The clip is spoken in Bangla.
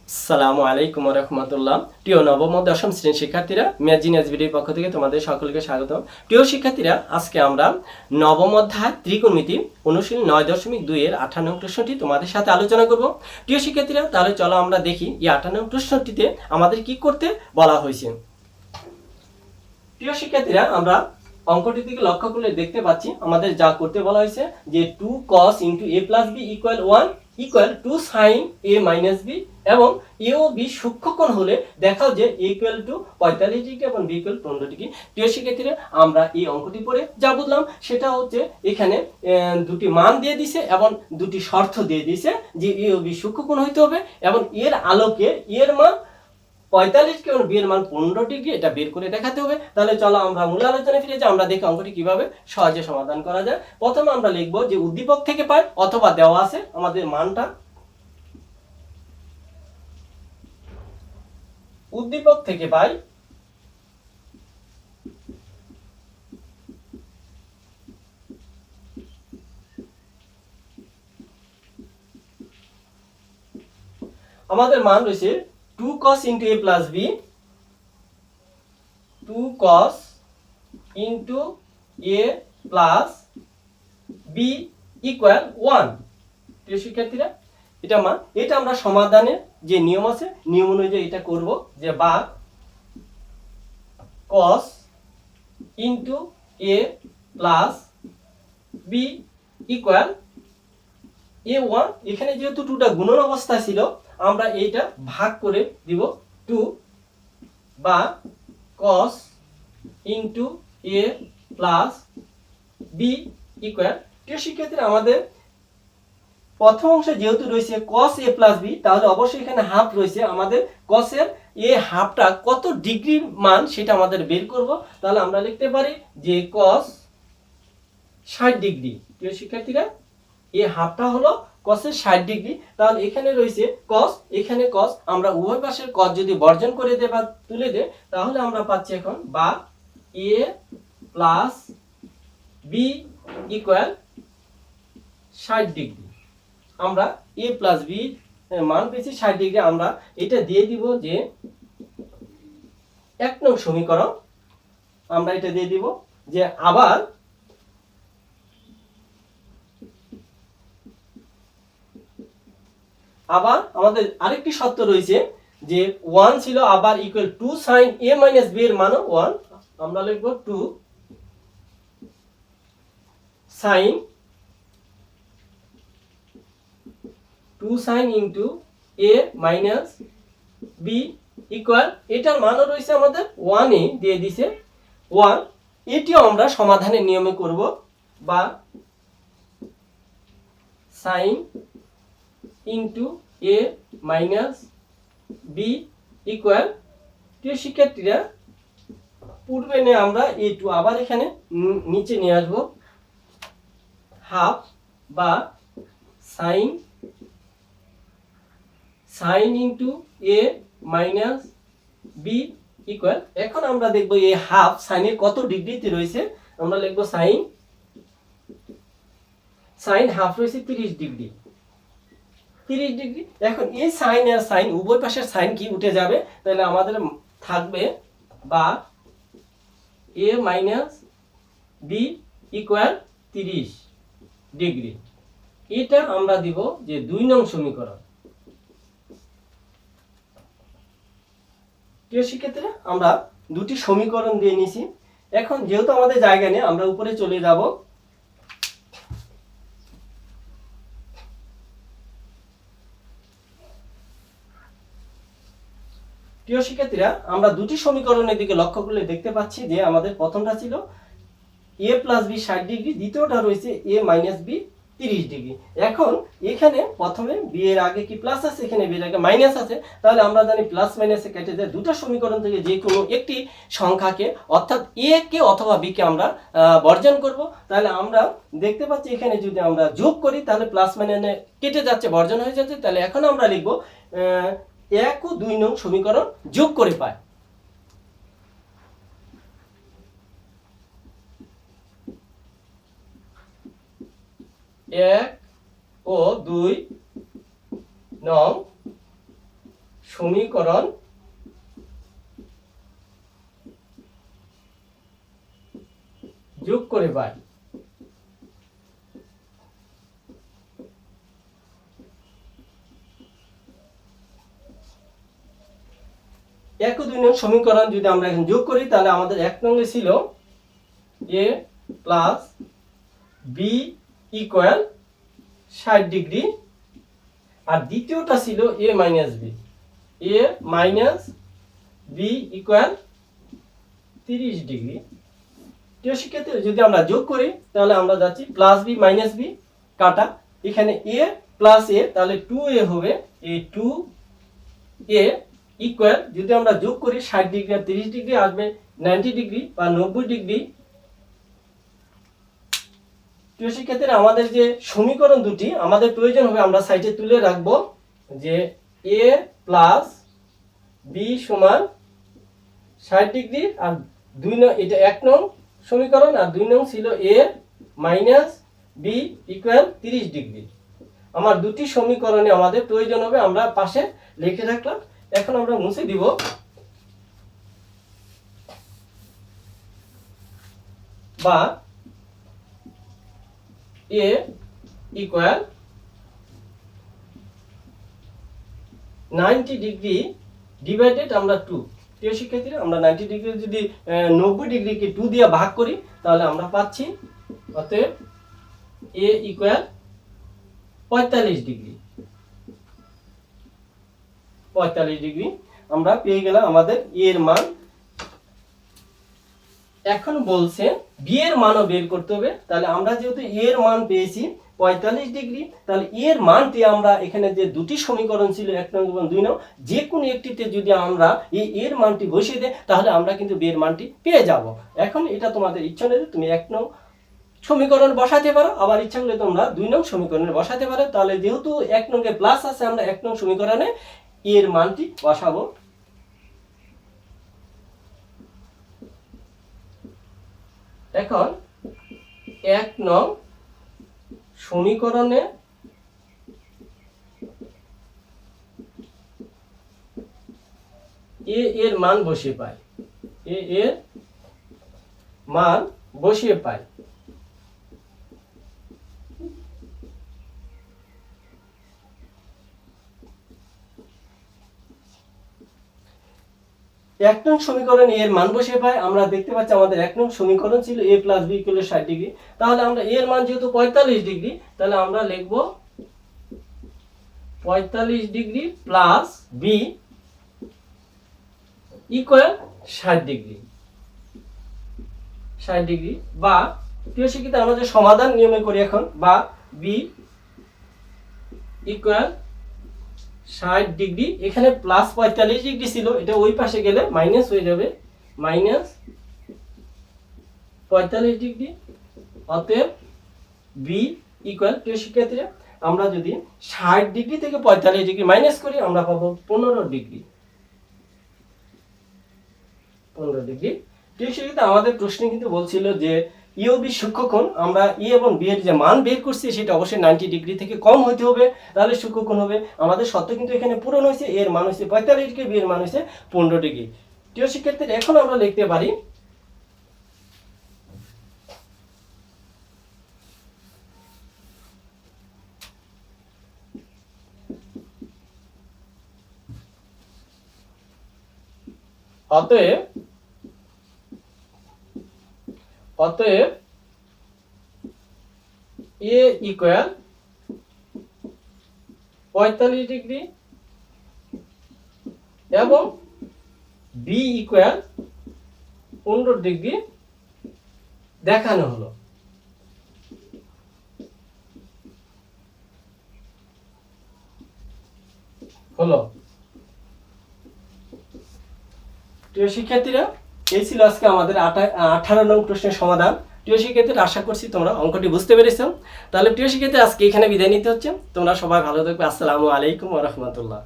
আসসালামু আলাইকুম ওয়া রাহমাতুল্লাহ। প্রিয় নবম ও দশম শ্রেণীর শিক্ষার্থীরা, ম্যাজিনিয়াস ভিডিওর পক্ষ থেকে তোমাদের সকলকে স্বাগতম। প্রিয় শিক্ষার্থীরা, আজকে আমরা নবম অধ্যায় ত্রিকোণমিতি অনুশীলন 9.2 এর 58 নং প্রশ্নটি তোমাদের সাথে আলোচনা করব। প্রিয় শিক্ষার্থীরা, তাহলে চলো আমরা দেখি এই 58 নং প্রশ্নটিতে আমাদের কি করতে বলা হয়েছে। প্রিয় শিক্ষার্থীরা, আমরা অঙ্কটির দিকে লক্ষ্য করলে দেখতে পাচ্ছি আমাদের যা করতে বলা হয়েছে যে 2 cos a plus b equal 1 equal 2 sin a minus b এবং a ও b সূক্ষ্মকোণ হলে দেখাও যে a equal to 45 ডিগ্রি এবং b equal 15 ডিগ্রি। প্রিয় শিক্ষার্থীরা, আমরা এই অঙ্কটি পড়ে যা বুঝলাম সেটা হচ্ছে এখানে দুটি মান দিয়ে দিয়েছে এবং দুটি শর্ত দিয়ে দিয়েছে যে a ও b সূক্ষ্মকোণ হইতে হবে এবং এর আলোকে এর মান 45 কে বি এর মান 15 ডিগ্রি এটা বের করে দেখাতে হবে। তাহলে চলো আমরা মূল আলোচনায় ফিরে যাই, আমরা দেখি অঙ্কটি কিভাবে সহজে সমাধান করা যায়। প্রথমে আমরা লিখব যে উদ্দীপক থেকে পাই অথবা দেওয়া আছে আমাদের মানটা। উদ্দীপক থেকে পাই আমাদের মান রয়েছে 2 cos a plus b 2 cos a plus b equal 1। প্রিয় শিক্ষার্থীরা, এটা আমরা সমাধানের যে নিয়ম আছে নিয়ম অনুযায়ী এটা করব যে বা cos a plus b equal a1। এখানে যেহেতু 2টা গুণন অবস্থায় ছিল আমরা এইটা ভাগ করে দিব 2 বা cos a plus b equal। প্রিয় শিক্ষার্থীরা, আমাদের প্রথম অংশে যেহেতু রয়েছে cos a plus b, তাহলে অবশ্যই এখানে হাফ রয়েছে। আমাদের cos এর এই হাফটা কত ডিগ্রির মান সেটা আমাদের বের করব। তাহলে আমরা লিখতে পারি যে cos 60 ডিগ্রি। প্রিয় শিক্ষার্থীরা, এই হাফটা হলো cos এর 60 ডিগ্রি। তাহলে এখানে রয়েছে cos, এখানে cos, আমরা উভয় পাশের cos যদি বর্জন করে দেই বা তুলে দেই তাহলে আমরা পাচ্ছি এখন বা a plus b equal 60 degree. আমরা a plus b মান পেয়েছি 60 ডিগ্রি। আমরা এটা দিয়ে দিব যে 1 নং সমীকরণ। আমরা এটা দিয়ে দিব যে আবার আমাদের আরেকটি শর্ত রয়েছে যে 1 ছিল আবার equal 2 sin a minus b এর মানও 1। আমরা লিখব 2 sin into a minus b equal, এটার মানও রয়েছে আমাদের 1 এ দিয়ে দিছে 1। এটিও আমরা সমাধানের নিয়মে করব বা sin into a minus b equal. প্রিয় শিক্ষার্থীরা, পূর্বে নিয়ে আমরা a2 আবার এখানে নিচে নিয়ে আসব হাফ বা sin into a minus b equal. এখন আমরা দেখব এই হাফ সাইনের কত ডিগ্রিতে রয়েছে। আমরা লিখব sin হাফ রয়েছে 30 ডিগ্রি। 30 ডিগ্রি। এখন এই সাইন আর সাইন উভয় পাশের সাইন কি উঠে যাবে, তাহলে আমাদের থাকবে বা a minus b equal 30 degree. এটা আমরা দিব যে 2 নং সমীকরণ। প্রিয় শিক্ষার্থীরা, আমরা দুটি সমীকরণ দিয়ে নিয়েছি। এখন যেহেতু আমাদের জায়গা নেই আমরা উপরে চলে যাব। প্রিয় শিক্ষার্থীরা, আমরা দুটি সমীকরণের দিকে লক্ষ্য করলে দেখতে পাচ্ছি যে আমাদের প্রথমটা ছিল a plus b 60 ডিগ্রি, দ্বিতীয়টা রয়েছে a minus b 30 ডিগ্রি। এখন এখানে প্রথমে b এর আগে কি প্লাস আছে, এখানে b এর আগে মাইনাস আছে। তাহলে আমরা জানি প্লাস মাইনাসে কেটে যায় দুটো সমীকরণ থেকে যে কোনো একটি সংখ্যাকে অর্থাৎ a কে অথবা b কে আমরা বর্জন করব। তাহলে আমরা দেখতে পাচ্ছি এখানে যদি আমরা যোগ করি তাহলে প্লাস মাইনাসে কেটে যাচ্ছে, বর্জন হয়ে যাচ্ছে। তাহলে এখন আমরা লিখব 1 ও 2 নং সমীকরণ যোগ করে পাই। 1 ও 2 নং সমীকরণ যোগ করে পাই। এক ও 2 নং সমীকরণ যদি আমরা এখন যোগ করি তাহলে আমাদের এক নং ছিল a plus b equal 60 degree, আর দ্বিতীয়টা ছিল a minus b equal 30 degree. প্রিয় শিক্ষার্থী, যদি আমরা যোগ করি তাহলে আমরা যাচ্ছি প্লাস b মাইনাস b কাটা, এখানে a প্লাস a তাহলে 2a হবে, এই 2a ইকুয়াল যদি আমরা যোগ করি 60 ডিগ্রি আর 30 ডিগ্রি আসবে 90 ডিগ্রি বা 90 ডিগ্রি। প্রিয় শিক্ষার্থীরা, আমাদের যে সমীকরণ দুটি আমাদের প্রয়োজন হবে আমরা সাইডে তুলে রাখবো, যে a প্লাস b সমান 60 ডিগ্রি, আর 2 নং এটা 1 নং সমীকরণ, আর 2 নং ছিল a minus b equal 30 degree. আমার দুটি সমীকরণে আমাদের প্রয়োজন হবে, আমরা পাশে লিখে রাখলাম। এখন আমরা মুছে দিব। বা a ইকুয়াল 90 ডিগ্রি ডিভাইডেড আমরা 2। প্রিয় শিক্ষার্থীরা, আমরা 90 ডিগ্রি যদি 90 ডিগ্রিকে 2 দিয়ে ভাগ করি তাহলে আমরা পাচ্ছি অতএব a ইকুয়াল 45 ডিগ্রি। 45 ডিগ্রি আমরা পেয়ে গেলাম আমাদের a এর মান। এখন বলছে b এর মানও বের করতে হবে, তাহলে আমরা যেহেতু a এর মান পেয়েছি 45 ডিগ্রি, তাহলে a এর মানটি আমরা এখানে যে দুটি সমীকরণ ছিল 1 নং এবং 2 নং, যে কোনো একটিতে যদি আমরা এই a এর মানটি বসিয়ে দেই তাহলে আমরা কিন্তু b এর মানটি পেয়ে যাব। এখন এটা তোমাদের ইচ্ছা অনুযায়ী তুমি 1 নং সমীকরণ বসাতে পারো, আবার ইচ্ছা করলে তোমরা 2 নং সমীকরণে বসাতে পারো। তাহলে যেহেতু 1 নং এ প্লাস আছে, আমরা 1 নং সমীকরণে a এর মানটি বসাবো। এখন 1 নং সমীকরণে a এর মান বসিয়ে পাই, a এর মান বসিয়ে পাই। এক নং সমীকরণ এর মান বসিয়ে পাই, আমরা দেখতে পাচ্ছি আমাদের 1 নং সমীকরণ ছিল a plus b equal 60 degree. তাহলে আমরা a এর মান যেহেতু 45 ডিগ্রি, তাহলে আমরা লিখব 45 degree plus b equal 60 degree. 60 degree বা প্রিয় শিক্ষার্থী, আমরা যে সমাধান নিয়মে করি এখন, বা b ইকুয়াল 60 ডিগ্রি, এখানে প্লাস 45 ডিগ্রি ছিল, এটা ওই পাশে গেলে মাইনাস হয়ে যাবে, মাইনাস 45 ডিগ্রি। অতএব b ইকুয়াল, প্রিয় শিক্ষার্থীরা, আমরা যদি 60 ডিগ্রি থেকে 45 ডিগ্রি মাইনাস করি আমরা পাবো 15 ডিগ্রি। 15 ডিগ্রি। প্রিয় শিক্ষার্থী, আমাদের প্রশ্নে কিন্তু বলছিল যে ই ও বি সূক্ষ্মকোণ, আমরা ই এবং বি এর যে মান বের করছি সেটা অবশ্যই 90 ডিগ্রি থেকে কম হতে হবে, তাহলে সূক্ষ্মকোণ হবে। আমাদের শর্ত কিন্তু এখানে পূরণ হয়েছে, এর মান হচ্ছে 45 ডিগ্রি, বি এর মান হচ্ছে 15 ডিগ্রি। প্রিয় শিক্ষার্থীরা, এখন আমরা লিখতে পারি অতএব a ইকুয়াল 45 ডিগ্রি এবং b ইকুয়াল 15 ডিগ্রি দেখানো হলো। প্রিয় শিক্ষার্থীরা, এই ছিল আজকে আমাদের 18 নং প্রশ্নের সমাধান। প্রিয় শিক্ষার্থীরা, আশা করছি তোমরা অঙ্কটি বুঝতে পেরেছো। তাহলে প্রিয় শিক্ষার্থী, আজকে এখানে বিদায় নিতে হচ্ছে। তোমরা সবাই ভালো থাকবে। আসসালামু আলাইকুম ওয়া রাহমাতুল্লাহ।